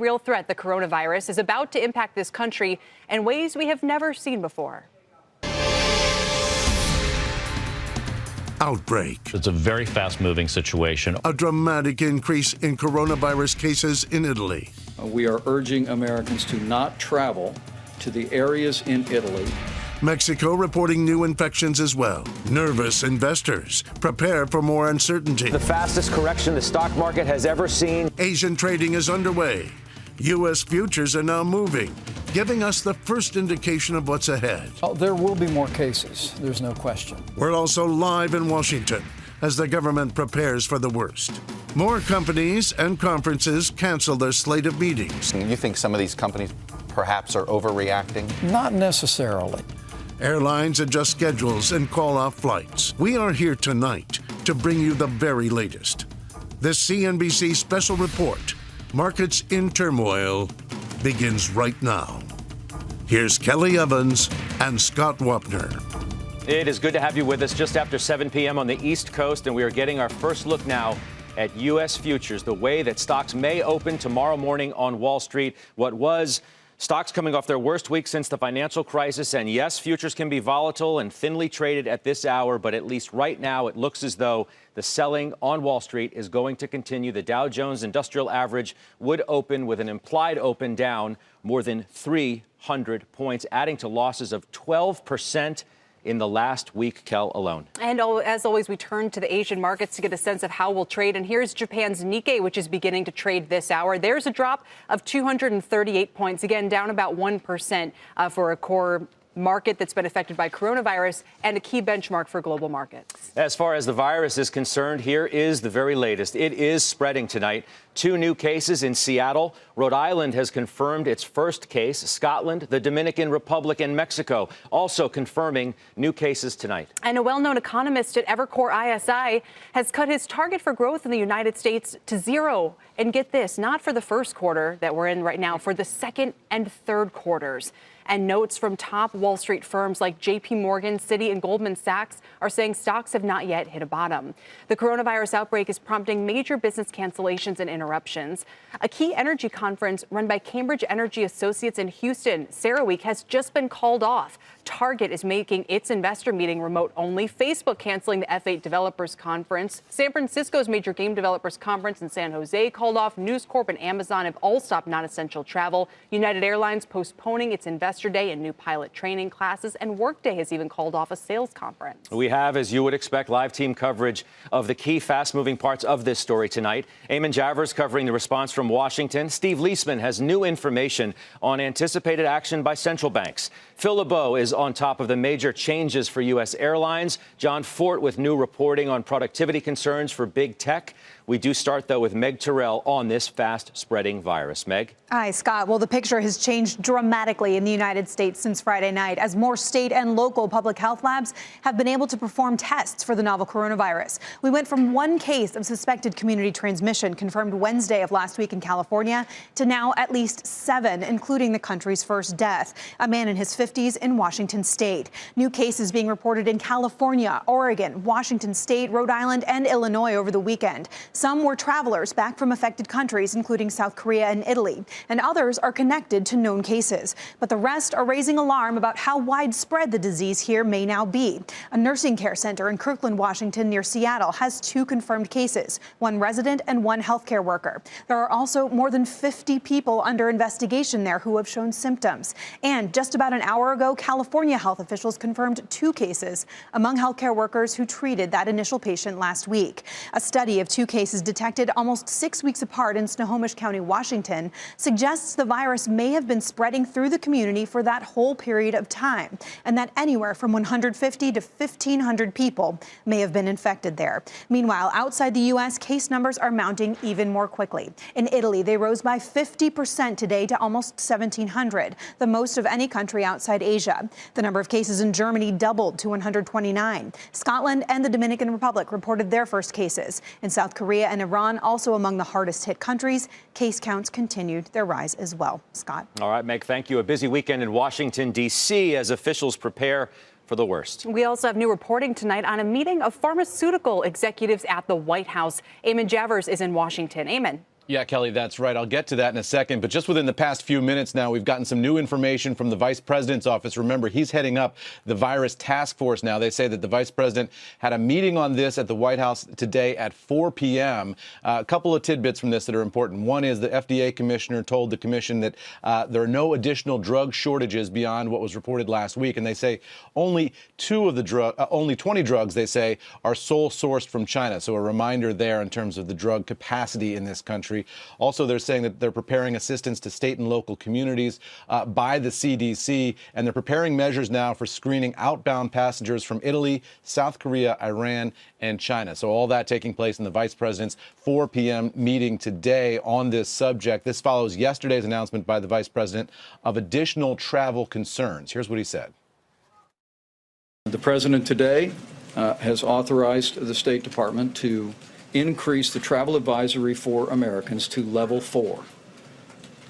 real threat, the coronavirus, is about to impact this country in ways we have never seen before. Outbreak. It's a very fast-moving situation. A dramatic increase in coronavirus cases in Italy. We are urging Americans to not travel to the areas in Italy. Mexico reporting new infections as well. Nervous investors prepare for more uncertainty. The fastest correction the stock market has ever seen. Asian trading is underway. U.S. futures are now moving, giving us the first indication of what's ahead. Oh, there will be more cases, there's no question. We're also live in Washington as the government prepares for the worst. More companies and conferences cancel their slate of meetings. You think some of these companies perhaps are overreacting? Not necessarily. Airlines adjust schedules and call off flights. We are here tonight to bring you the very latest. This CNBC Special Report, Markets in Turmoil, begins right now. Here's Kelly Evans and Scott Wapner. It is good to have you with us just after 7 p.m. on the East Coast, and we are getting our first look now at U.S. futures, the way that stocks may open tomorrow morning on Wall Street. What was stocks coming off their worst week since the financial crisis. And yes, futures can be volatile and thinly traded at this hour, but at least right now it looks as though the selling on Wall Street is going to continue. The Dow Jones Industrial Average would open with an implied open down more than 300 points, adding to losses of 12% in the last week, Kel, alone. And as always, we turn to the Asian markets to get a sense of how we'll trade. And here's Japan's Nikkei, which is beginning to trade this hour. There's a drop of 238 points, again, down about 1% for a core market that's been affected by coronavirus and a key benchmark for global markets. As far as the virus is concerned, here is the very latest. It is spreading tonight. 2 new cases in Seattle. Rhode Island has confirmed its first case. Scotland, the Dominican Republic, and Mexico also confirming new cases tonight. And a well-known economist at Evercore ISI has cut his target for growth in the United States to 0. And get this, not for the first quarter that we're in right now, for the second and third quarters. And notes from top Wall Street firms like J.P. Morgan, Citi, and Goldman Sachs are saying stocks have not yet hit a bottom. The coronavirus outbreak is prompting major business cancellations and interruptions. A key energy conference run by Cambridge Energy Associates in Houston, CERAWeek, has just been called off. Target is making its investor meeting remote only. Facebook canceling the F8 Developers Conference. San Francisco's major game developers conference in San Jose called off. News Corp and Amazon have all stopped non-essential travel. United Airlines postponing its investor day and new pilot training classes, and Workday has even called off a sales conference. We have, as you would expect, live team coverage of the key fast-moving parts of this story tonight. Eamon Javers covering the response from Washington. Steve Leisman has new information on anticipated action by central banks. Phil LeBeau is on top of the major changes for U.S. airlines. John Fort with new reporting on productivity concerns for big tech. We do start, though, with Meg Terrell on this fast-spreading virus. Meg? Hi, Scott. Well, the picture has changed dramatically in the United States since Friday night, as more state and local public health labs have been able to perform tests for the novel coronavirus. We went from 1 case of suspected community transmission confirmed Wednesday of last week in California to now at least 7, including the country's first death, a man in his 50s in Washington state. New cases being reported in California, Oregon, Washington state, Rhode Island, and Illinois over the weekend. Some were travelers back from affected countries, including South Korea and Italy, and others are connected to known cases. But the rest are raising alarm about how widespread the disease here may now be. A nursing care center in Kirkland, Washington, near Seattle, has 2 confirmed cases, 1 resident and 1 healthcare worker. There are also more than 50 people under investigation there who have shown symptoms. And just about an hour ago, California health officials confirmed 2 cases among healthcare workers who treated that initial patient last week. A study of 2 cases detected almost 6 weeks apart in Snohomish County, Washington, suggests the virus may have been spreading through the community for that whole period of time, and that anywhere from 150 to 1,500 people may have been infected there. Meanwhile, outside the U.S., case numbers are mounting even more quickly. In Italy, they rose by 50% today to almost 1,700, the most of any country outside Asia. The number of cases in Germany doubled to 129. Scotland and the Dominican Republic reported their first cases. In South Korea and Iran, also among the hardest hit countries, case counts continued their rise as well. Scott. All right, Meg, thank you. A busy weekend in Washington, D.C. as officials prepare for the worst. We also have new reporting tonight on a meeting of pharmaceutical executives at the White House. Eamon Javers is in Washington. Eamon. Yeah, Kelly, that's right. I'll get to that in a second. But just within the past few minutes now, we've gotten some new information from the vice president's office. Remember, he's heading up the virus task force now. They say that the vice president had a meeting on this at the White House today at 4 p.m. A couple of tidbits from this that are important. One is the FDA commissioner told the commission that there are no additional drug shortages beyond what was reported last week. And they say only 20 drugs, they say, are sole sourced from China. So a reminder there in terms of the drug capacity in this country. Also, they're saying that they're preparing assistance to state and local communities by the CDC, and they're preparing measures now for screening outbound passengers from Italy, South Korea, Iran, and China. So all that taking place in the vice president's 4 p.m. meeting today on this subject. This follows yesterday's announcement by the vice president of additional travel concerns. Here's what he said. The president today has authorized the State Department to increase the travel advisory for Americans to level 4.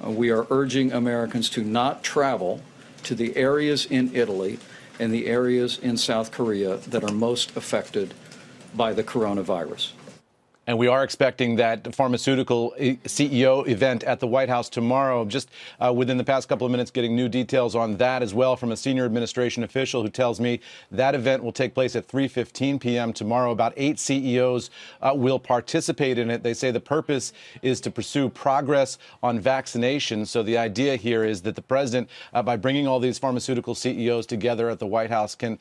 We are urging Americans to not travel to the areas in Italy and the areas in South Korea that are most affected by the coronavirus. And we are expecting that pharmaceutical CEO event at the White House tomorrow. Just within the past couple of minutes, getting new details on that as well from a senior administration official who tells me that event will take place at 3:15 p.m. tomorrow. About 8 CEOs will participate in it. They say the purpose is to pursue progress on vaccination. So the idea here is that the president, by bringing all these pharmaceutical CEOs together at the White House, can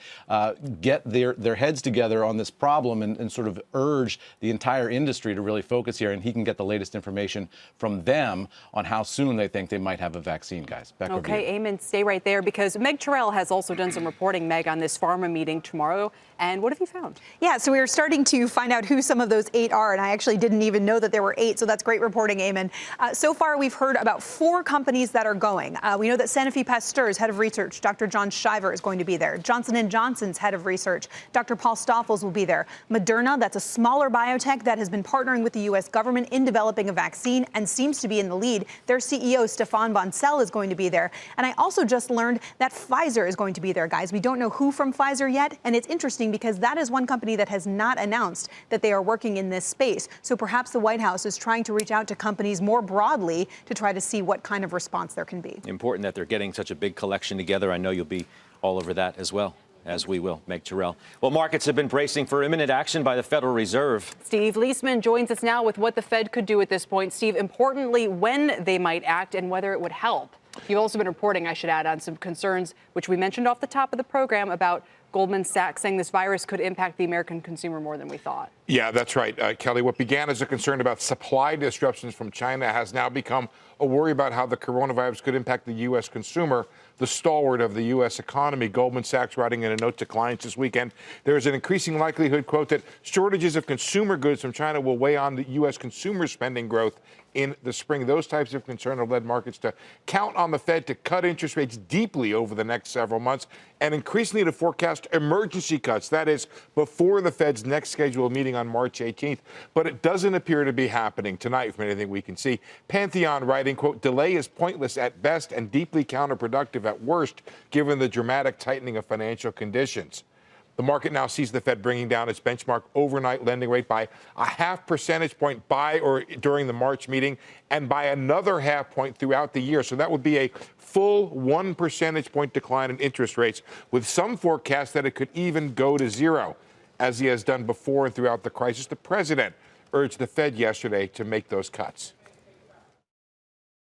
get their heads together on this problem and sort of urge the entire industry to really focus here, and he can get the latest information from them on how soon they think they might have a vaccine, guys. Back over to you. Okay, Eamon, stay right there because Meg Terrell has also done some reporting, Meg, on this pharma meeting tomorrow. And what have you found? Yeah, so we are starting to find out who some of those 8 are, and I actually didn't even know that there were 8, so that's great reporting, Eamon. So far, we've heard about 4 companies that are going. We know that Sanofi Pasteur's head of research, Dr. John Shiver, is going to be there. Johnson & Johnson's head of research, Dr. Paul Stoffels, will be there. Moderna, that's a smaller biotech that has been partnering with the U.S. government in developing a vaccine and seems to be in the lead. Their CEO, Stéphane Bancel, is going to be there. And I also just learned that Pfizer is going to be there, guys. We don't know who from Pfizer yet, and it's interesting because that is one company that has not announced that they are working in this space. So perhaps the White House is trying to reach out to companies more broadly to try to see what kind of response there can be. Important that they're getting such a big collection together. I know you'll be all over that as well, as we will, Meg Terrell. Well, markets have been bracing for imminent action by the Federal Reserve. Steve Leisman joins us now with what the Fed could do at this point. Steve, importantly, when they might act and whether it would help. You've also been reporting, I should add, on some concerns, which we mentioned off the top of the program, about Goldman Sachs saying this virus could impact the American consumer more than we thought. Yeah, that's right, Kelly. What began as a concern about supply disruptions from China has now become a worry about how the coronavirus could impact the U.S. consumer, the stalwart of the U.S. economy. Goldman Sachs writing in a note to clients this weekend, there is an increasing likelihood, quote, that shortages of consumer goods from China will weigh on the U.S. consumer spending growth in the spring. Those types of concerns have led markets to count on the Fed to cut interest rates deeply over the next several months and increasingly to forecast emergency cuts. That is, before the Fed's next scheduled meeting on March 18th. But it doesn't appear to be happening tonight from anything we can see. Pantheon writing, quote, delay is pointless at best and deeply counterproductive at worst, given the dramatic tightening of financial conditions. The market now sees the Fed bringing down its benchmark overnight lending rate by a 0.5 percentage point by or during the March meeting and by another 0.5 point throughout the year. So that would be a full 1 percentage point decline in interest rates, with some forecasts that it could even go to 0, as he has done before and throughout the crisis. The president urged the Fed yesterday to make those cuts.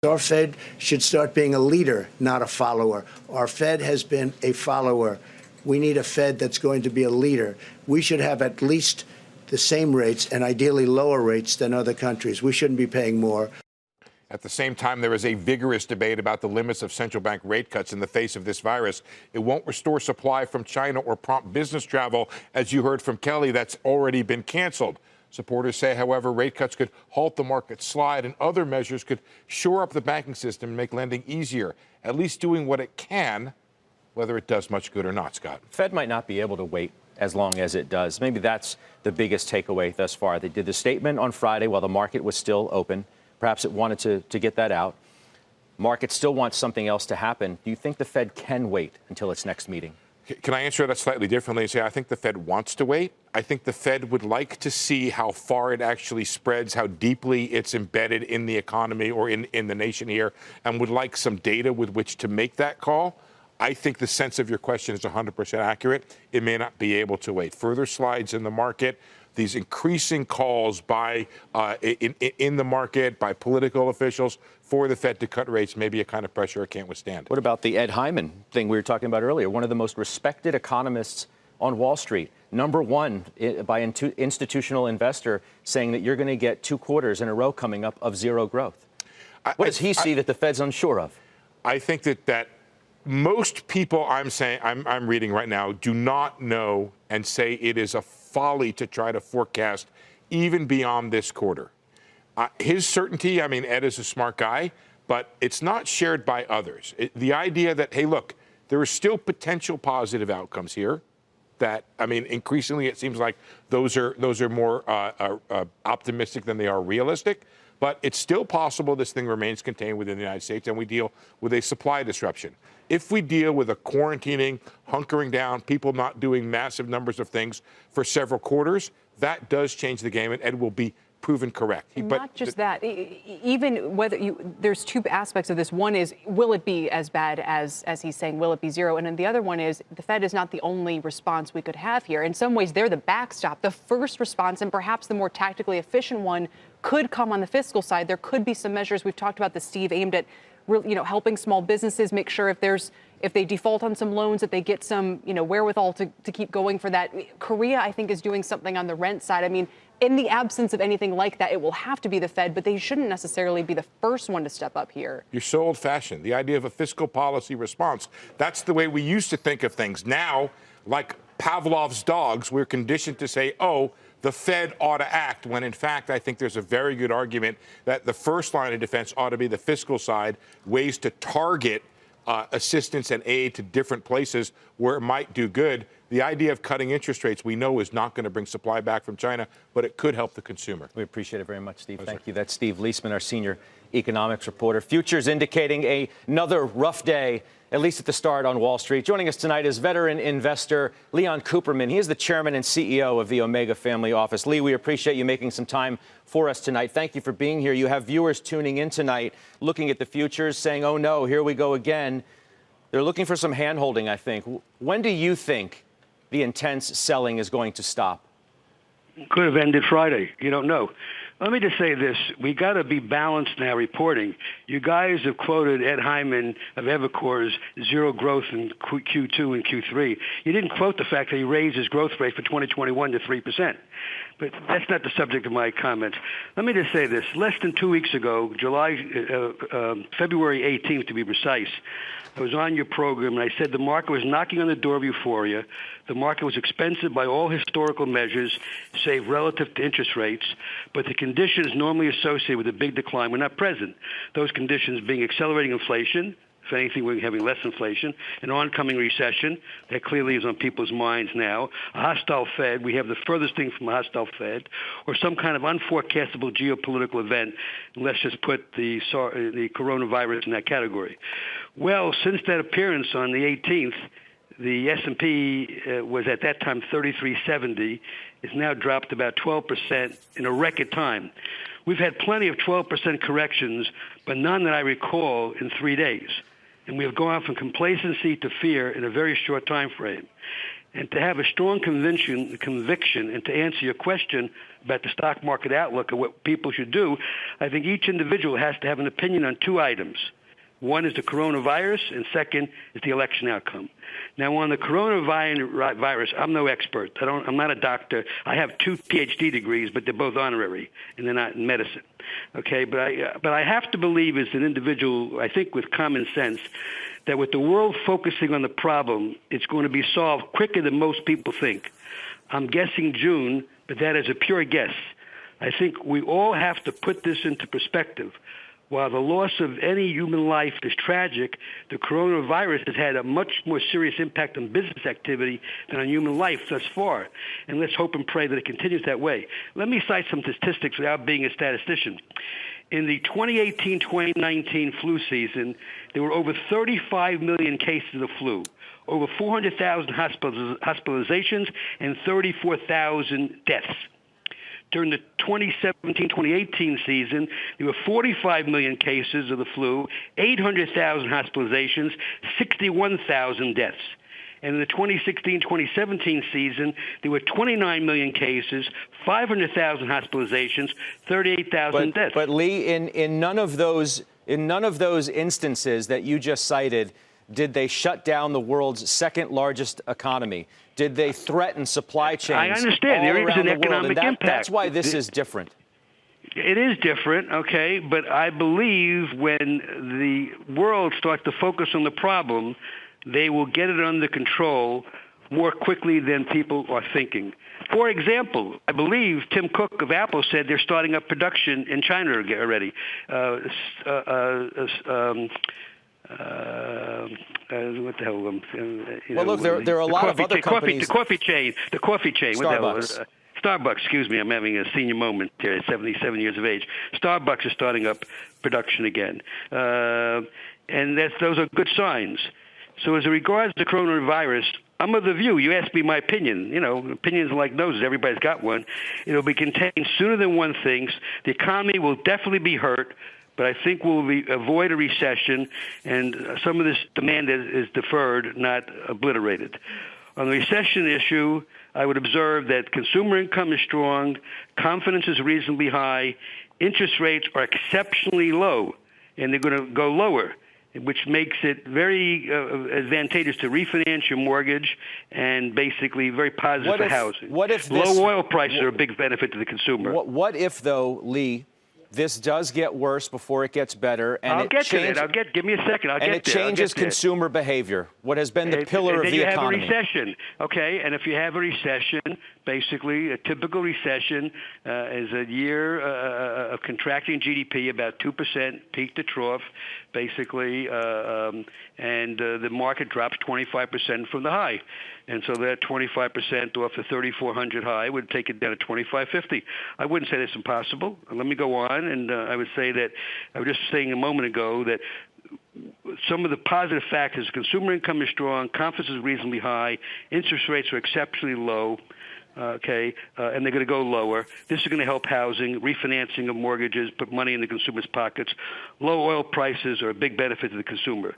Our Fed should start being a leader, not a follower. Our Fed has been a follower. We need a Fed that's going to be a leader. We should have at least the same rates and ideally lower rates than other countries. We shouldn't be paying more. At the same time, there is a vigorous debate about the limits of central bank rate cuts in the face of this virus. It won't restore supply from China or prompt business travel, as you heard from Kelly, that's already been canceled. Supporters say, however, rate cuts could halt the market slide and other measures could shore up the banking system and make lending easier, at least doing what it can, whether it does much good or not, Scott. Fed might not be able to wait as long as it does. Maybe that's the biggest takeaway thus far. They did the statement on Friday while the market was still open. Perhaps it wanted to get that out. Market still wants something else to happen. Do you think the Fed can wait until its next meeting? Can I answer that slightly differently and say I think the Fed wants to wait? I think the Fed would like to see how far it actually spreads, how deeply it's embedded in the economy or in the nation here, and would like some data with which to make that call. I think the sense of your question is 100% accurate. It may not be able to wait. Further slides in the market, these increasing calls by in the market by political officials for the Fed to cut rates may be a kind of pressure it can't withstand. What about the Ed Hyman thing we were talking about earlier? One of the most respected economists on Wall Street, #1 by institutional investor, saying that you're going to get 2 quarters in a row coming up of zero growth. What does he see that the Fed's unsure of? I think that most people I'm reading right now do not know and say it is a folly to try to forecast even beyond this quarter. His certainty, I mean, Ed is a smart guy, but it's not shared by others. The idea that, hey, look, there are still potential positive outcomes here. That, I mean, increasingly it seems like those are more optimistic than they are realistic. But it's still possible this thing remains contained within the United States and we deal with a supply disruption. If we deal with a quarantining, hunkering down, people not doing massive numbers of things for several quarters, that does change the game, and Ed will be proven correct. Not just that, even whether there's 2 aspects of this. One is, will it be as bad as he's saying? Will it be zero? And then the other one is, the Fed is not the only response we could have here. In some ways, they're the backstop. The first response, and perhaps the more tactically efficient one, could come on the fiscal side. There could be some measures we've talked about, Steve, aimed at helping small businesses make sure if they default on some loans, that they get some wherewithal to keep going for that. Korea, I think, is doing something on the rent side. I mean, in the absence of anything like that, it will have to be the Fed, but they shouldn't necessarily be the first one to step up here. You're so old-fashioned. The idea of a fiscal policy response, that's the way we used to think of things. Now, like Pavlov's dogs, we're conditioned to say, oh, the Fed ought to act, when in fact I think there's a very good argument that the first line of defense ought to be the fiscal side, ways to target assistance and aid to different places where it might do good. The idea of cutting interest rates, we know, is not going to bring supply back from China, but it could help the consumer. We appreciate it very much, Steve. Thank you. That's Steve Leisman, our senior economics reporter. Futures indicating another rough day, at least at the start, on Wall Street. Joining us tonight is veteran investor Leon Cooperman. He is the chairman and CEO of the Omega Family Office. Lee, we appreciate you making some time for us tonight. Thank you for being here. You have viewers tuning in tonight, looking at the futures, saying, oh, no, here we go again. They're looking for some hand-holding, I think. When do you think the intense selling is going to stop? Could have ended Friday. You don't know. Let me just say this. We got to be balanced now reporting. You guys have quoted Ed Hyman of Evercore's zero growth in Q2 and Q3. You didn't quote the fact that he raised his growth rate for 2021 to 3%. But that's not the subject of my comments. Let me just say this. Less than 2 weeks ago, February 18th to be precise, I was on your program and I said the market was knocking on the door of euphoria. The market was expensive by all historical measures, save relative to interest rates, but the conditions normally associated with a big decline were not present. Those conditions being accelerating inflation. If anything, we're having less inflation, an oncoming recession that clearly is on people's minds now, a hostile Fed, we have the furthest thing from a hostile Fed, or some kind of unforecastable geopolitical event. Let's just put the coronavirus in that category. Well, since that appearance on the 18th, the S&P was at that time 3370. It's now dropped about 12% in a record time. We've had plenty of 12% corrections, but none that I recall in 3 days. And we have gone from complacency to fear in a very short time frame. And to have a strong conviction, and to answer your question about the stock market outlook and what people should do, I think each individual has to have an opinion on 2 items. One is the coronavirus, and second is the election outcome. Now, on the coronavirus, I'm no expert. I'm not a doctor. I have 2 PhD degrees, but they're both honorary, and they're not in medicine. Okay, but I have to believe as an individual, I think with common sense, that with the world focusing on the problem, it's going to be solved quicker than most people think. I'm guessing June, but that is a pure guess. I think we all have to put this into perspective. While the loss of any human life is tragic, the coronavirus has had a much more serious impact on business activity than on human life thus far. And let's hope and pray that it continues that way. Let me cite some statistics without being a statistician. In the 2018-2019 flu season, there were over 35 million cases of flu. over 400,000 hospitalizations and 34,000 deaths. During the 2017-2018 season, there were 45 million cases of the flu, 800,000 hospitalizations, 61,000 deaths. And in the 2016-2017 season, there were 29 million cases, 500,000 hospitalizations, 38,000 deaths. But Lee, in none of those instances that you just cited, did they shut down the world's second largest economy? Did they threaten supply chains? I understand there is an economic impact. That's why this is different. It is different, okay, but I believe when the world starts to focus on the problem, they will get it under control more quickly than people are thinking. For example, I believe Tim Cook of Apple said they're starting up production in China already. What the hell? Well, look, there are a lot of other companies. The coffee chain. Starbucks. What the hell? Starbucks, excuse me, I'm having a senior moment here at 77 years of age. Starbucks is starting up production again. And those are good signs. So as regards to coronavirus, I'm of the view, you asked me my opinion. You know, opinions are like noses. Everybody's got one. It'll be contained sooner than one thinks. The economy will definitely be hurt, but I think we'll avoid a recession, and some of this demand is deferred, not obliterated. On the recession issue, I would observe that consumer income is strong, confidence is reasonably high, interest rates are exceptionally low, and they're going to go lower, which makes it very advantageous to refinance your mortgage and basically very positive for housing. Low oil prices are a big benefit to the consumer. What if, though, Lee, this does get worse before it gets better, and I'll get to that. Give me a second. And it changes consumer behavior, what has been the pillar of the economy. Then you have a recession, okay? And if you have a recession, basically a typical recession is a year of contracting GDP about 2%, peak to trough, basically, and the market drops 25% from the high. And so that 25% off the 3,400 high would take it down to 2,550. I wouldn't say that's impossible. Let me go on, and I would say that I was just saying a moment ago that some of the positive factors: consumer income is strong, confidence is reasonably high, interest rates are exceptionally low. And they're going to go lower. This is going to help housing, refinancing of mortgages, put money in the consumer's pockets. Low oil prices are a big benefit to the consumer.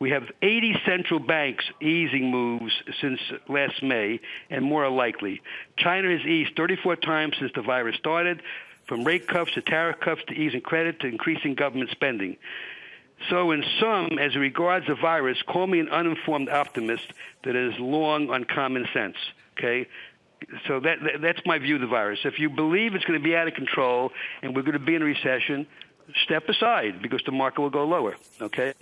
We have 80 central banks easing moves since last May, and more are likely. China has eased 34 times since the virus started, from rate cuts to tariff cuts to easing credit to increasing government spending. So in sum, as regards the virus, call me an uninformed optimist that is long on common sense, okay? So that's my view of the virus. If you believe it's going to be out of control and we're going to be in a recession, step aside because the market will go lower, okay?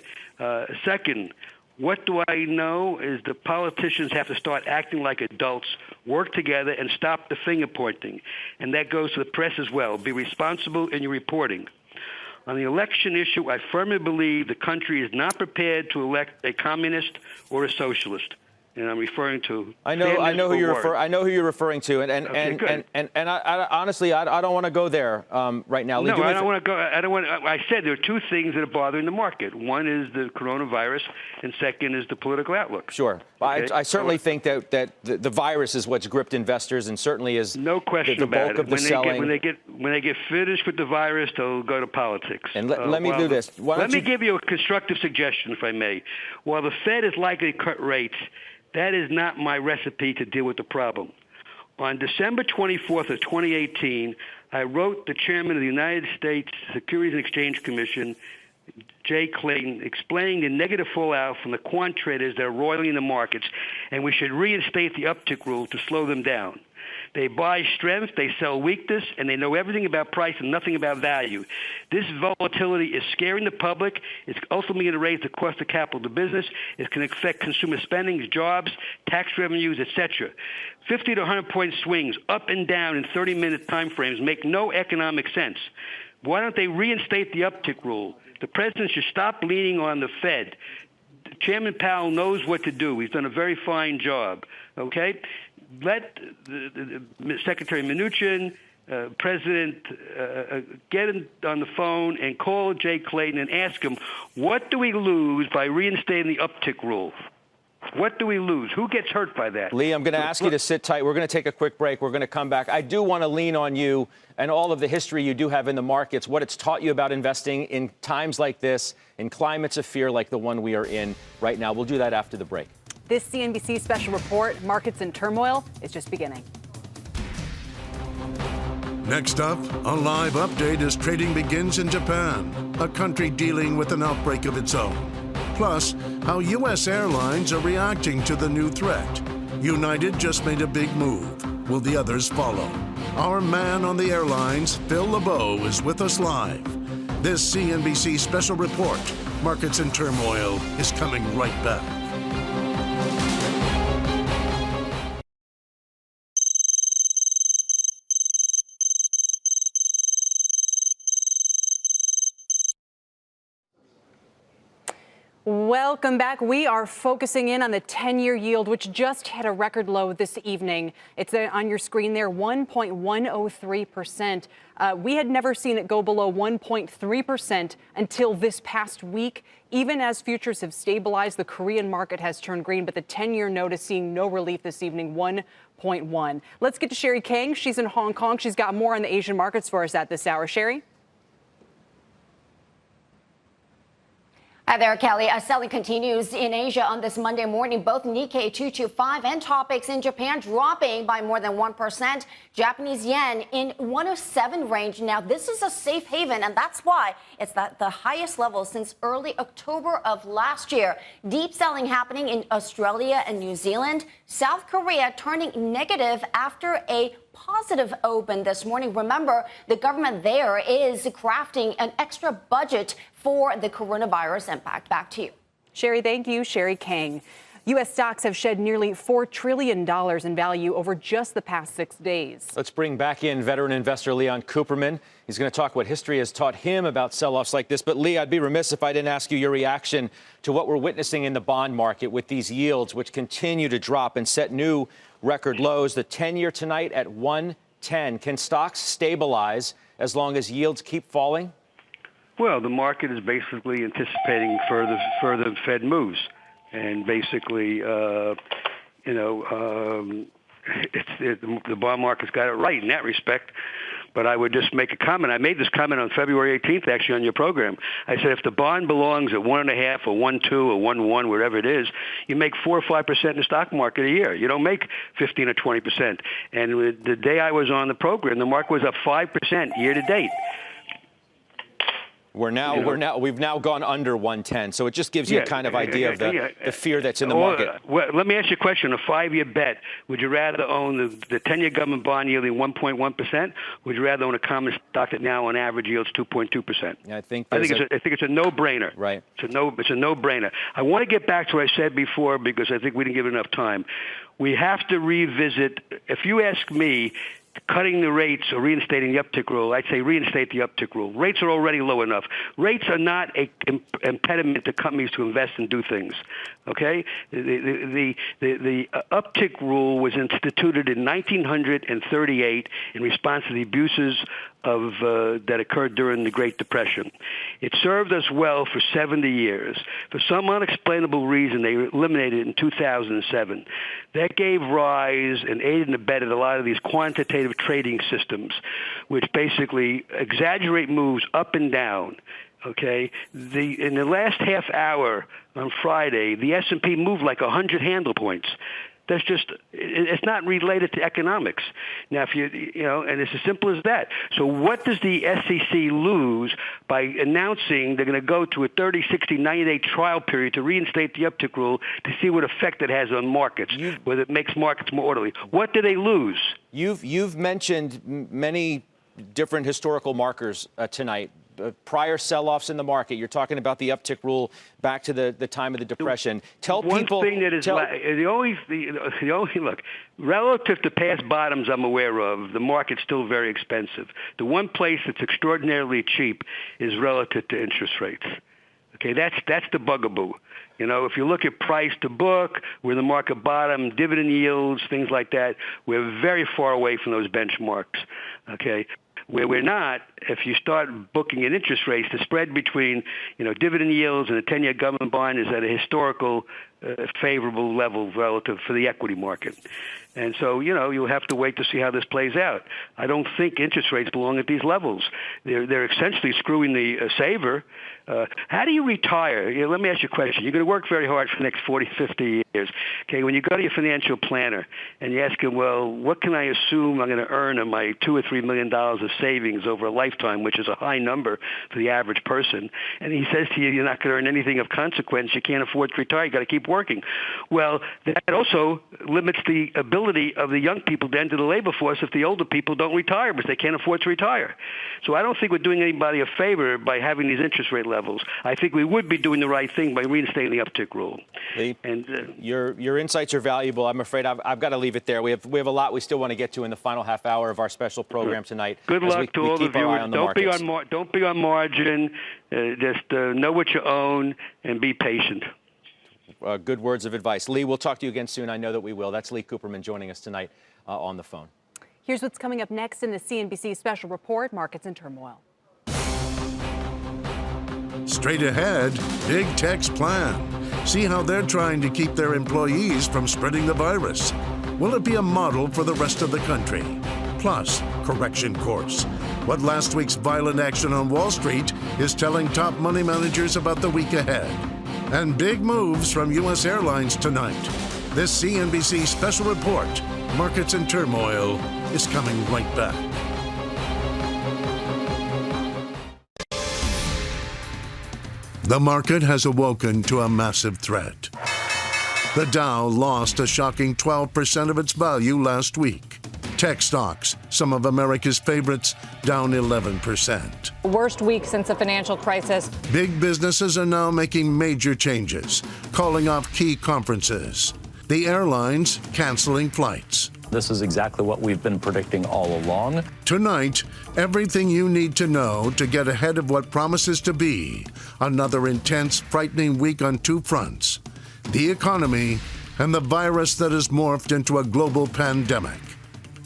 Second, what do I know is the politicians have to start acting like adults, work together, and stop the finger pointing. And that goes to the press as well. Be responsible in your reporting. On the election issue, I firmly believe the country is not prepared to elect a communist or a socialist. And I'm referring to. I know who you're referring to, and I honestly I don't want to go there right now. No, I don't want to go. I said there are two things that are bothering the market. One is the coronavirus, and second is the political outlook. Sure, okay? I certainly think that the virus is what's gripped investors, and certainly is no question the bulk about it. Of the selling. When they get finished with the virus, they'll go to politics. And let me do this. Let me give you a constructive suggestion, if I may. While the Fed is likely to cut rates, that is not my recipe to deal with the problem. On December 24th of 2018, I wrote the chairman of the United States Securities and Exchange Commission, Jay Clayton, explaining the negative fallout from the quant traders that are roiling the markets, and we should reinstate the uptick rule to slow them down. They buy strength, they sell weakness, and they know everything about price and nothing about value. This volatility is scaring the public. It's ultimately going to raise the cost of capital to business. It can affect consumer spending, jobs, tax revenues, etc. 50 to 100-point swings up and down in 30-minute time frames make no economic sense. Why don't they reinstate the uptick rule? The president should stop leaning on the Fed. Chairman Powell knows what to do. He's done a very fine job, okay? Let the Secretary Mnuchin, President, get him on the phone and call Jay Clayton and ask him, what do we lose by reinstating the uptick rule? What do we lose? Who gets hurt by that? Lee, I'm going to ask you to sit tight. We're going to take a quick break. We're going to come back. I do want to lean on you and all of the history you do have in the markets, what it's taught you about investing in times like this, in climates of fear like the one we are in right now. We'll do that after the break. This CNBC Special Report, Markets in Turmoil, is just beginning. Next up, a live update as trading begins in Japan, a country dealing with an outbreak of its own. Plus, how U.S. airlines are reacting to the new threat. United just made a big move. Will the others follow? Our man on the airlines, Phil LeBeau, is with us live. This CNBC Special Report, Markets in Turmoil, is coming right back. Welcome back. We are focusing in on the 10-year yield, which just hit a record low this evening. It's on your screen there, 1.103%. We had never seen it go below 1.3% until this past week. Even as futures have stabilized, the Korean market has turned green, but the 10-year note is seeing no relief this evening, 1.1. Let's get to Sherry Kang. She's in Hong Kong. She's got more on the Asian markets for us at this hour. Sherry? Hi there, Kelly. Selling continues in Asia on this Monday morning. Both Nikkei 225 and Topix in Japan dropping by more than 1%. Japanese yen in 107 range. Now, this is a safe haven, and that's why it's at the highest level since early October of last year. Deep selling happening in Australia and New Zealand. South Korea turning negative after a positive open this morning. Remember, the government there is crafting an extra budget for the coronavirus impact. Back to you. Sherry, thank you. Sherry Kang. U.S. stocks have shed nearly $4 trillion in value over just the past 6 days. Let's bring back in veteran investor Leon Cooperman. He's going to talk what history has taught him about sell-offs like this. But, Lee, I'd be remiss if I didn't ask you your reaction to what we're witnessing in the bond market with these yields, which continue to drop and set new record lows. The 10-year tonight at 110. Can stocks stabilize as long as yields keep falling? Well, the market is basically anticipating further Fed moves. And basically, the bond market's got it right in that respect. But I would just make a comment. I made this comment on February 18th, actually, on your program. I said if the bond belongs at 1.5 or 1.2 or 1.1, whatever it is, you make 4 or 5% in the stock market a year. You don't make 15 or 20%. And the day I was on the program, the market was up 5% year to date. We've now gone under 110, so it just gives you a kind of idea of the fear that's in the market. Well, let me ask you a question. A 5-year bet, would you rather own the 10-year government bond yielding 1.1%? Would you rather own a common stock that now on average yields 2.2%? I think it's a no-brainer. Right. It's a no-brainer. I want to get back to what I said before because I think we didn't give it enough time. We have to revisit. If you ask me, cutting the rates or reinstating the uptick rule, I'd say reinstate the uptick rule. Rates are already low enough. Rates are not an impediment to companies to invest and do things. Okay? The uptick rule was instituted in 1938 in response to the abuses that occurred during the Great Depression. It served us well for 70 years. For some unexplainable reason, they eliminated it in 2007. That gave rise and aided and abetted a lot of these quantitative trading systems, which basically exaggerate moves up and down. Okay, in the last half hour on Friday, the S&P moved like 100 handle points. That's it's not related to economics. Now, if and it's as simple as that. So what does the SEC lose by announcing they're going to go to a 30, 60, 90-day trial period to reinstate the uptick rule to see what effect it has on markets, whether it makes markets more orderly? What do they lose? You've mentioned many different historical markers tonight. Prior sell-offs in the market. You're talking about the uptick rule back to the time of the Depression. Tell people. One thing that is the only look relative to past bottoms I'm aware of, the market's still very expensive. The one place that's extraordinarily cheap is relative to interest rates. Okay, that's the bugaboo. If you look at price to book, where the market bottom, dividend yields, things like that, we're very far away from those benchmarks. Okay. Where we're not, if you start booking at interest rates, the spread between dividend yields and the 10-year government bond is at a historical favorable level relative for the equity market. And so, you'll have to wait to see how this plays out. I don't think interest rates belong at these levels. They're essentially screwing the saver. How do you retire? Let me ask you a question. You're going to work very hard for the next 40, 50 years. Okay, when you go to your financial planner and you ask him, well, what can I assume I'm going to earn on my $2 or $3 million of savings over a lifetime, which is a high number for the average person, and he says to you, you're not going to earn anything of consequence, you can't afford to retire, you got to keep working. Well, that also limits the ability of the young people to enter the labor force if the older people don't retire because they can't afford to retire. So I don't think we're doing anybody a favor by having these interest rate levels. I think we would be doing the right thing by reinstating the uptick rule. Lee, and your insights are valuable. I'm afraid I've got to leave it there. We have a lot we still want to get to in the final half hour of our special program tonight. Good luck to all the viewers. Don't be on margin. Just know what you own and be patient. Good words of advice. Lee, we'll talk to you again soon. I know that we will. That's Lee Cooperman joining us tonight on the phone. Here's what's coming up next in the CNBC Special Report, Markets in Turmoil. Straight ahead, Big Tech's plan. See how they're trying to keep their employees from spreading the virus. Will it be a model for the rest of the country? Plus, correction course. What last week's violent action on Wall Street is telling top money managers about the week ahead. And big moves from U.S. airlines tonight. This CNBC Special Report, Markets in Turmoil, is coming right back. The market has awoken to a massive threat. The Dow lost a shocking 12% of its value last week. Tech stocks, some of America's favorites, down 11%. Worst week since the financial crisis. Big businesses are now making major changes, calling off key conferences. The airlines canceling flights. This is exactly what we've been predicting all along. Tonight, everything you need to know to get ahead of what promises to be another intense, frightening week on two fronts: the economy and the virus that has morphed into a global pandemic.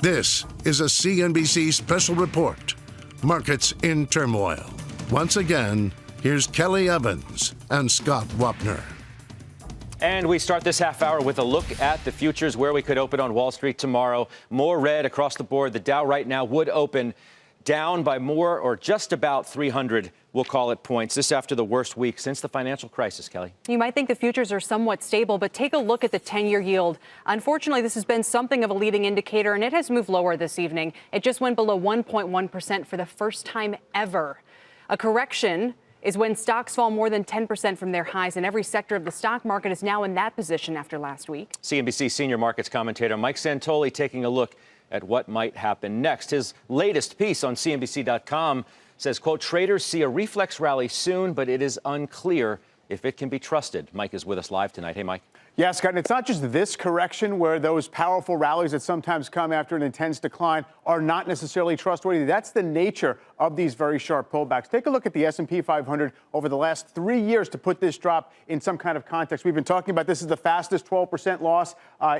This is a CNBC Special Report, Markets in Turmoil. Once again, here's Kelly Evans and Scott Wapner. And we start this half hour with a look at the futures, where we could open on Wall Street tomorrow. More red across the board. The Dow right now would open down by more or just about 300, we'll call it, points. This after the worst week since the financial crisis, Kelly. You might think the futures are somewhat stable, but take a look at the 10-year yield. Unfortunately, this has been something of a leading indicator, and it has moved lower this evening. It just went below 1.1% for the first time ever. A correction is when stocks fall more than 10% from their highs, and every sector of the stock market is now in that position after last week. CNBC senior markets commentator Mike Santoli taking a look at what might happen next. His latest piece on CNBC.com says, quote, traders see a reflex rally soon, but it is unclear if it can be trusted. Mike is with us live tonight. Hey, Mike. Yeah, Scott, and it's not just this correction where those powerful rallies that sometimes come after an intense decline are not necessarily trustworthy. That's the nature of these very sharp pullbacks. Take a look at the S&P 500 over the last 3 years to put this drop in some kind of context. We've been talking about this is the fastest 12% loss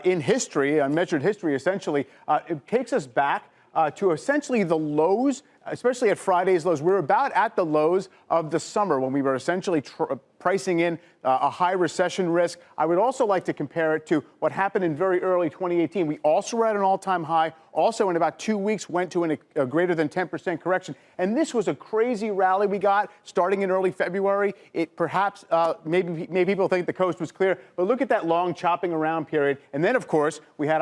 in history, measured history, essentially. It takes us back to essentially the lows, especially at Friday's lows. We're about at the lows of the summer when we were essentially pricing in a high recession risk. I would also like to compare it to what happened in very early 2018. We also were at an all-time high, also in about 2 weeks went to a greater than 10% correction. And this was a crazy rally we got starting in early February. It perhaps, maybe people think the coast was clear, but look at that long chopping around period. And then, of course, we had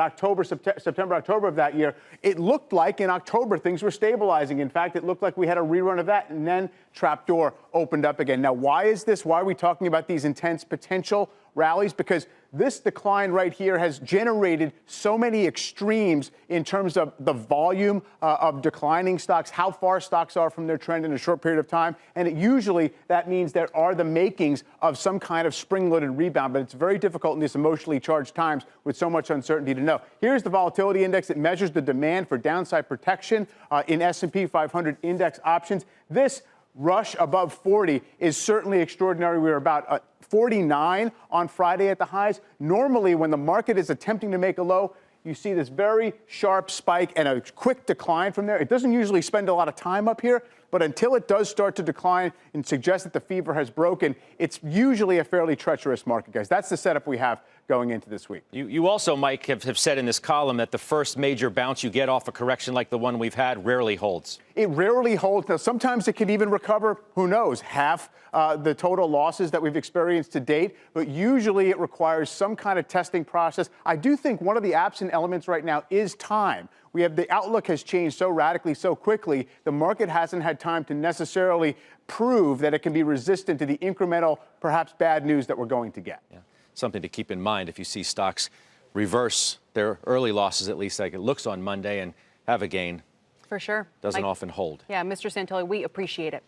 September, October of that year. It looked like in October things were stabilizing. In fact, it looked like we had a rerun of that, and then trapdoor opened up again. Now, why is this? Why are we talking about these intense potential rallies? Because this decline right here has generated so many extremes in terms of the volume of declining stocks, how far stocks are from their trend in a short period of time. And usually that means there are the makings of some kind of spring-loaded rebound. But it's very difficult in these emotionally charged times with so much uncertainty to know. Here's the volatility index. It measures the demand for downside protection in S&P 500 index options. This rush above 40 is certainly extraordinary. We're about 49 on Friday at the highs. Normally, when the market is attempting to make a low, you see this very sharp spike and a quick decline from there. It doesn't usually spend a lot of time up here, But until it does start to decline and suggest that the fever has broken, it's usually a fairly treacherous market, guys. That's the setup we have going into this week. You also, Mike, have said in this column that the first major bounce you get off a correction like the one we've had rarely holds. It rarely holds. Now, sometimes it can even recover, who knows, half the total losses that we've experienced to date. But usually it requires some kind of testing process. I do think one of the absent elements right now is time. The outlook has changed so radically, so quickly, the market hasn't had time to necessarily prove that it can be resistant to the incremental, perhaps bad news that we're going to get. Yeah. Something to keep in mind if you see stocks reverse their early losses, at least like it looks on Monday, and have a gain. For sure. Doesn't often hold. Yeah, Mr. Santoli, we appreciate it.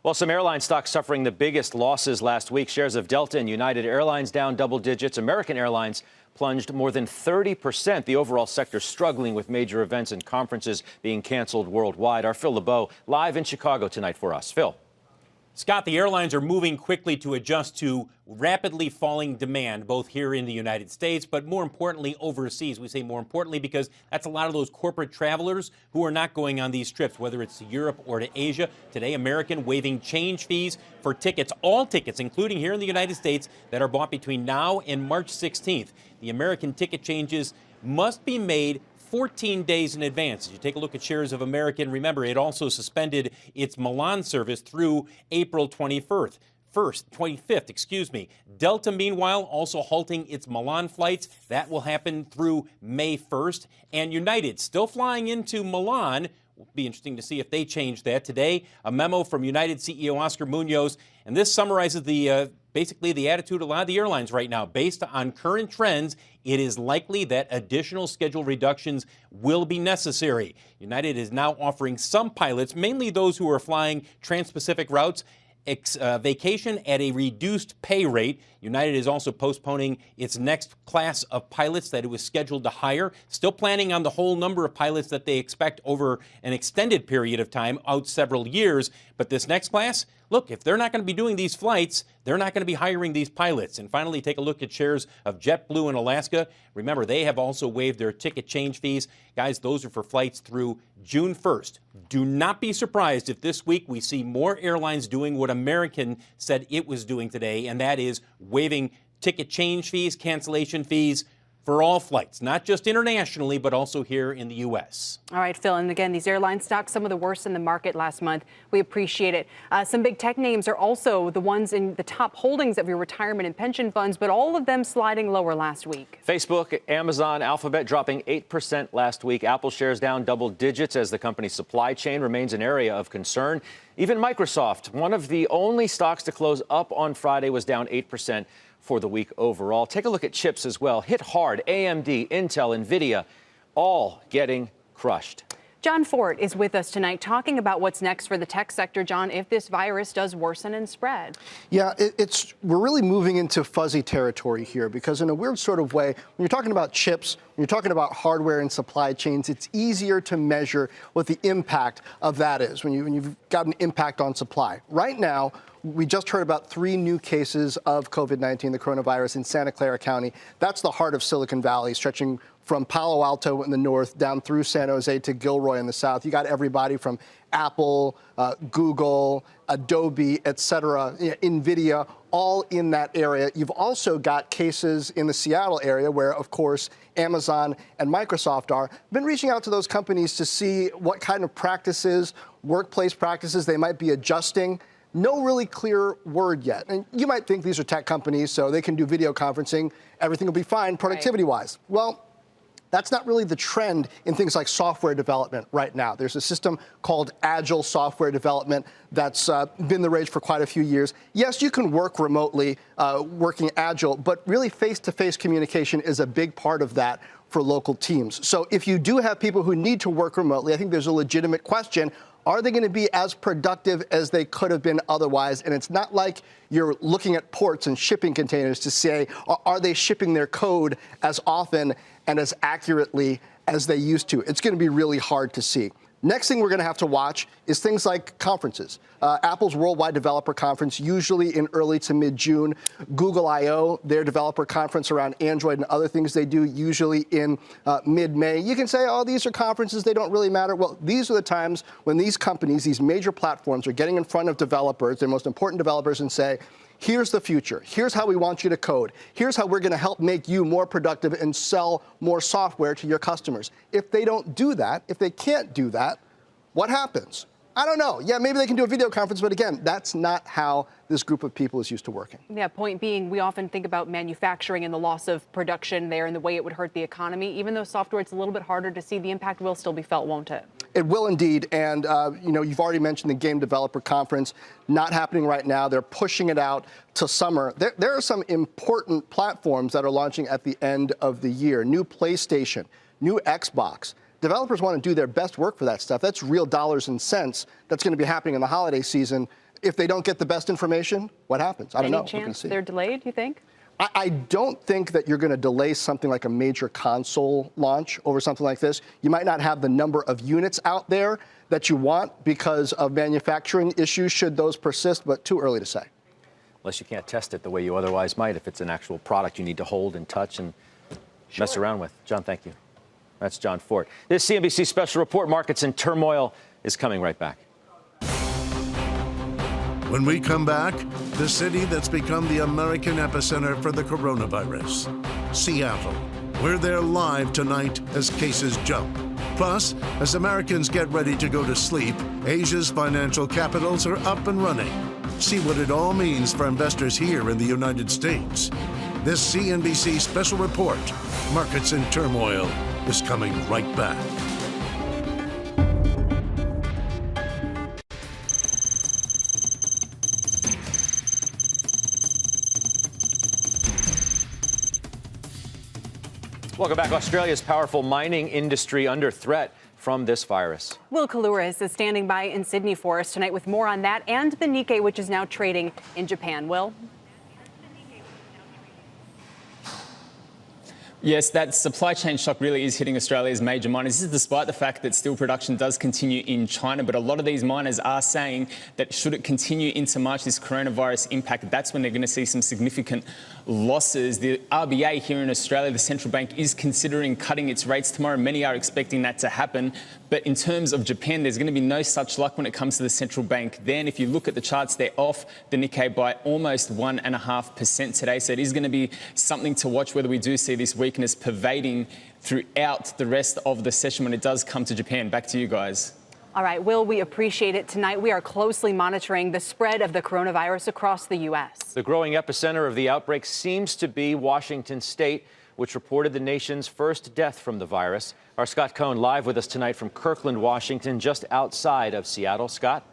Well, some airline stocks suffering the biggest losses last week. Shares of Delta and United Airlines down double digits. American Airlines plunged more than 30%. The overall sector struggling with major events and conferences being canceled worldwide. Our Phil LeBeau live in Chicago tonight for us. Phil. Scott, the airlines are moving quickly to adjust to rapidly falling demand, both here in the United States, but more importantly, overseas. We say more importantly because that's a lot of those corporate travelers who are not going on these trips, whether it's to Europe or to Asia. Today, American waiving change fees for tickets, all tickets, including here in the United States, that are bought between now and March 16th. The American ticket changes must be made 14 days in advance. As you take a look at shares of American, remember, it also suspended its Milan service through April 25th. 25th. Delta, meanwhile, also halting its Milan flights. That will happen through May 1st. And United still flying into Milan. Will be interesting to see if they change that. Today, a memo from United CEO Oscar Munoz, and this summarizes basically the attitude of a lot of the airlines right now. Based on current trends, it is likely that additional schedule reductions will be necessary. United is now offering some pilots, mainly those who are flying trans-Pacific routes, vacation at a reduced pay rate. United is also postponing its next class of pilots that it was scheduled to hire, still planning on the whole number of pilots that they expect over an extended period of time, out several years. But this next class, look, if they're not going to be doing these flights, they're not going to be hiring these pilots. And finally, take a look at shares of JetBlue and Alaska. Remember, they have also waived their ticket change fees. Guys, those are for flights through June 1st. Do not be surprised if this week we see more airlines doing what American said it was doing today, and that is waiving ticket change fees, cancellation fees for all flights, not just internationally, but also here in the U.S. All right, Phil. And again, these airline stocks, some of the worst in the market last month. We appreciate it. Some big tech names are also the ones in the top holdings of your retirement and pension funds, but all of them sliding lower last week. Facebook, Amazon, Alphabet dropping 8% last week. Apple shares down double digits as the company's supply chain remains an area of concern. Even Microsoft, one of the only stocks to close up on Friday, was down 8% for the week overall. Take a look at chips as well. Hit hard. AMD, Intel, NVIDIA, all getting crushed. John Fort is with us tonight talking about what's next for the tech sector. John, if this virus does worsen and spread. Yeah, we're really moving into fuzzy territory here because in a weird sort of way, when you're talking about chips, when you're talking about hardware and supply chains, it's easier to measure what the impact of that is when you've got an impact on supply. Right now, we just heard about 3 new cases of COVID-19, the coronavirus, in Santa Clara County. That's the heart of Silicon Valley, stretching from Palo Alto in the north down through San Jose to Gilroy in the south. You got everybody from Apple, Google, Adobe, et cetera, NVIDIA, all in that area. You've also got cases in the Seattle area where, of course, Amazon and Microsoft are. Been reaching out to those companies to see what kind of practices, workplace practices they might be adjusting. No really clear word yet. And you might think these are tech companies, so they can do video conferencing. Everything will be fine productivity-wise. Well, that's not really the trend in things like software development right now. There's a system called agile software development that's been the rage for quite a few years. Yes, you can work remotely, working agile, but really face-to-face communication is a big part of that for local teams. So if you do have people who need to work remotely, I think there's a legitimate question. Are they going to be as productive as they could have been otherwise? And it's not like you're looking at ports and shipping containers to say, are they shipping their code as often and as accurately as they used to? It's going to be really hard to see. Next thing we're going to have to watch is things like conferences. Apple's Worldwide Developer Conference, usually in early to mid-June. Google I/O, their developer conference around Android and other things they do, usually in mid-May. You can say, oh, these are conferences, they don't really matter. Well, these are the times when these companies, these major platforms, are getting in front of developers, their most important developers, and say, here's the future. Here's how we want you to code. Here's how we're going to help make you more productive and sell more software to your customers. If they don't do that, if they can't do that, what happens? I don't know. Yeah, maybe they can do a video conference, but again, that's not how this group of people is used to working. Yeah, point being, we often think about manufacturing and the loss of production there and the way it would hurt the economy. Even though software, it's a little bit harder to see, the impact will still be felt, won't it? It will indeed. And, you've already mentioned the Game Developer Conference, not happening right now. They're pushing it out to summer. There are some important platforms that are launching at the end of the year. New PlayStation, new Xbox. Developers want to do their best work for that stuff. That's real dollars and cents. That's going to be happening in the holiday season. If they don't get the best information, what happens? I don't know. Any chance they're delayed, you think? I don't think that you're going to delay something like a major console launch over something like this. You might not have the number of units out there that you want because of manufacturing issues, should those persist, but too early to say. Unless you can't test it the way you otherwise might if it's an actual product you need to hold and touch and mess around with. John, thank you. That's John Fort. This CNBC Special Report, Markets in Turmoil, is coming right back. When we come back, the city that's become the American epicenter for the coronavirus, Seattle. We're there live tonight as cases jump. Plus, as Americans get ready to go to sleep, Asia's financial capitals are up and running. See what it all means for investors here in the United States. This CNBC Special Report, Markets in Turmoil, is coming right back. Welcome back. Australia's powerful mining industry under threat from this virus. Will Kalouris is standing by in Sydney for us tonight with more on that and the Nikkei, which is now trading in Japan. Will? Yes, that supply chain shock really is hitting Australia's major miners. This is despite the fact that steel production does continue in China, but a lot of these miners are saying that should it continue into March, this coronavirus impact, that's when they're going to see some significant losses. The RBA here in Australia, the central bank, is considering cutting its rates tomorrow. Many are expecting that to happen. But in terms of Japan, there's going to be no such luck when it comes to the central bank. Then, if you look at the charts, they're off the Nikkei by almost 1.5% today. So it is going to be something to watch whether we do see this weakness pervading throughout the rest of the session when it does come to Japan. Back to you guys. All right, Will, we appreciate it tonight. We are closely monitoring the spread of the coronavirus across the U.S. The growing epicenter of the outbreak seems to be Washington State, which reported the nation's first death from the virus. Our Scott Cohn live with us tonight from Kirkland, Washington, just outside of Seattle. Scott?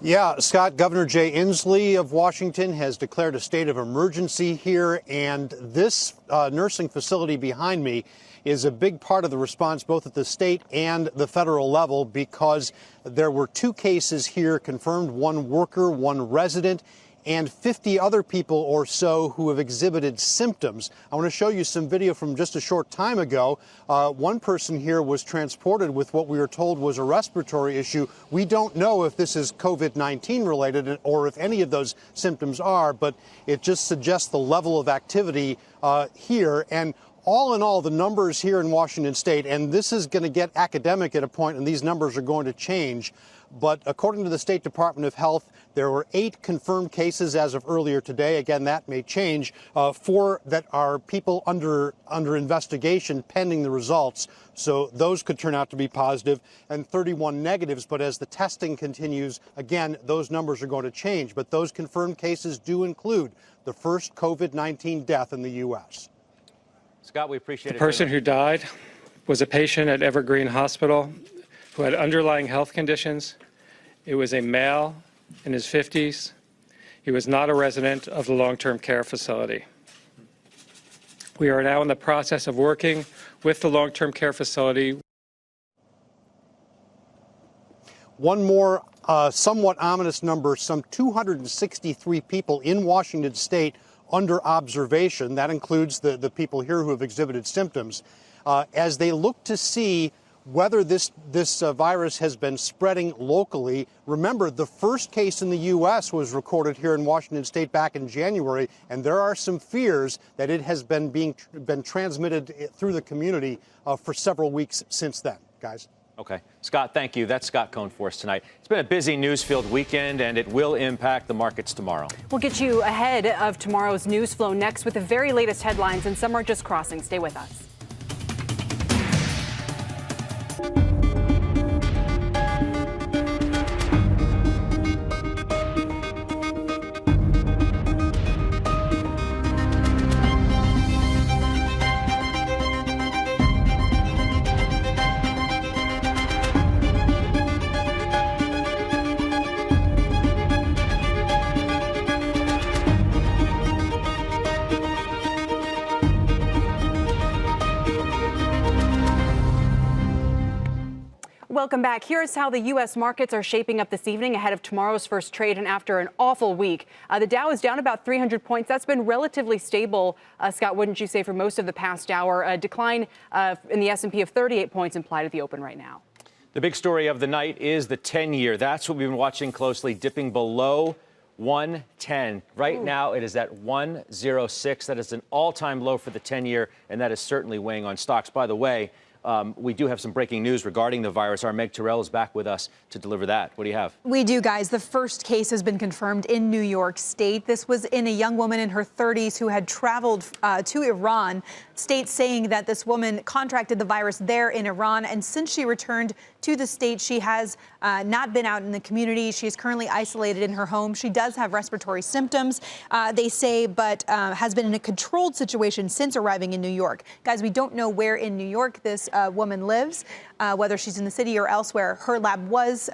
Yeah, Scott, Governor Jay Inslee of Washington has declared a state of emergency here, and this nursing facility behind me is a big part of the response both at the state and the federal level because there were 2 cases here confirmed, 1 worker, 1 resident, and 50 other people or so who have exhibited symptoms. I want to show you some video from just a short time ago. One person here was transported with what we were told was a respiratory issue. We don't know if this is COVID-19 related or if any of those symptoms are, but it just suggests the level of activity here. And all in all, the numbers here in Washington State, and this is going to get academic at a point, and these numbers are going to change. But according to the State Department of Health, there were 8 confirmed cases as of earlier today. Again, that may change. 4 that are people under investigation pending the results. So those could turn out to be positive, and 31 negatives. But as the testing continues, again, those numbers are going to change. But those confirmed cases do include the first COVID-19 death in the U.S. Scott, we appreciate it. The person who died was a patient at Evergreen Hospital who had underlying health conditions. It was a male in his 50s. He was not a resident of the long-term care facility. We are now in the process of working with the long-term care facility. One more somewhat ominous number, some 263 people in Washington State under observation. That includes the people here who have exhibited symptoms. As they look to see whether this virus has been spreading locally. Remember, the first case in the U.S. was recorded here in Washington State back in January, and there are some fears that it has been transmitted through the community for several weeks since then, guys. Okay. Scott, thank you. That's Scott Cohn for us tonight. It's been a busy news-filled weekend, and it will impact the markets tomorrow. We'll get you ahead of tomorrow's news flow next with the very latest headlines, and some are just crossing. Stay with us. Welcome back. Here's how the U.S. markets are shaping up this evening ahead of tomorrow's first trade and after an awful week. The Dow is down about 300 points. That's been relatively stable, Scott, wouldn't you say, for most of the past hour? A decline in the S&P of 38 points implied at the open right now. The big story of the night is the 10-year. That's what we've been watching closely, dipping below 110. Right now, it is at 106. That is an all-time low for the 10-year, and that is certainly weighing on stocks. By the way, we do have some breaking news regarding the virus. Our Meg Terrell is back with us to deliver that. What do you have? We do, guys. The first case has been confirmed in New York State. This was in a young woman in her 30s who had traveled to Iran. State saying that this woman contracted the virus there in Iran, and since she returned to the state, she has not been out in the community. She is currently isolated in her home. She does have respiratory symptoms, they say, but has been in a controlled situation since arriving in New York. Guys, we don't know where in New York this woman lives, whether she's in the city or elsewhere. Her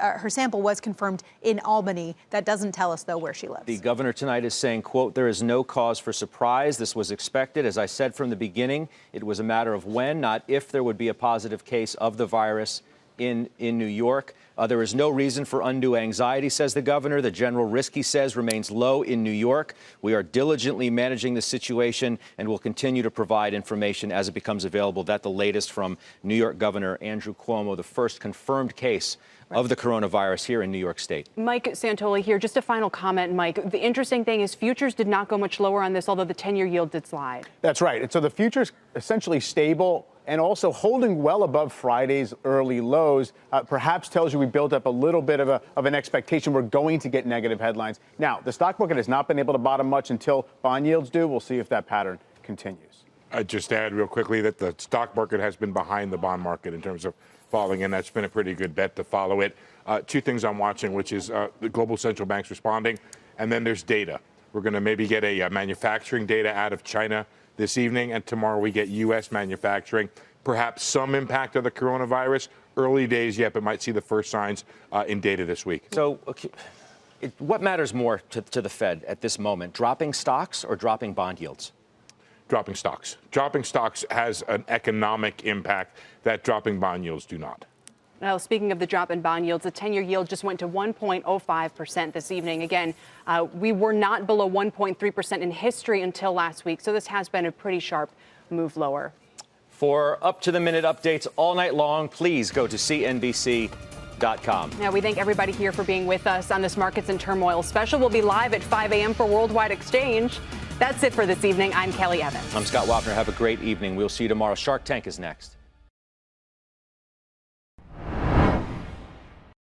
her sample was confirmed in Albany. That doesn't tell us, though, where she lives. The governor tonight is saying, quote, there is no cause for surprise. This was expected. As I said from the beginning, it was a matter of when, not if, there would be a positive case of the virus in New York. There is no reason for undue anxiety, says the governor. The general risk, he says, remains low in New York. We are diligently managing the situation and will continue to provide information as it becomes available. That's the latest from New York Governor Andrew Cuomo, the first confirmed case of the coronavirus here in New York State. Mike Santoli here. Just a final comment, Mike. The interesting thing is futures did not go much lower on this, although the 10-year yield did slide. That's right. And so the futures essentially stable and also holding well above Friday's early lows, perhaps tells you we built up a little bit of an expectation we're going to get negative headlines. Now, the stock market has not been able to bottom much until bond yields do. We'll see if that pattern continues. I'd just add real quickly that the stock market has been behind the bond market in terms of falling, and that's been a pretty good bet to follow it. Two things I'm watching, which is the global central banks responding, and then there's data. We're going to maybe get a manufacturing data out of China this evening, and tomorrow we get U.S. manufacturing. Perhaps some impact of the coronavirus. Early days yet, but might see the first signs in data this week. So what matters more to the Fed at this moment, dropping stocks or dropping bond yields? Dropping stocks. Dropping stocks has an economic impact that dropping bond yields do not. Now, speaking of the drop in bond yields, the 10-year yield just went to 1.05% this evening. Again, we were not below 1.3% in history until last week, so this has been a pretty sharp move lower. For up-to-the-minute updates all night long, please go to CNBC.com. Now, we thank everybody here for being with us on this Markets in Turmoil special. We'll be live at 5 a.m. for Worldwide Exchange. That's it for this evening. I'm Kelly Evans. I'm Scott Wapner. Have a great evening. We'll see you tomorrow. Shark Tank is next.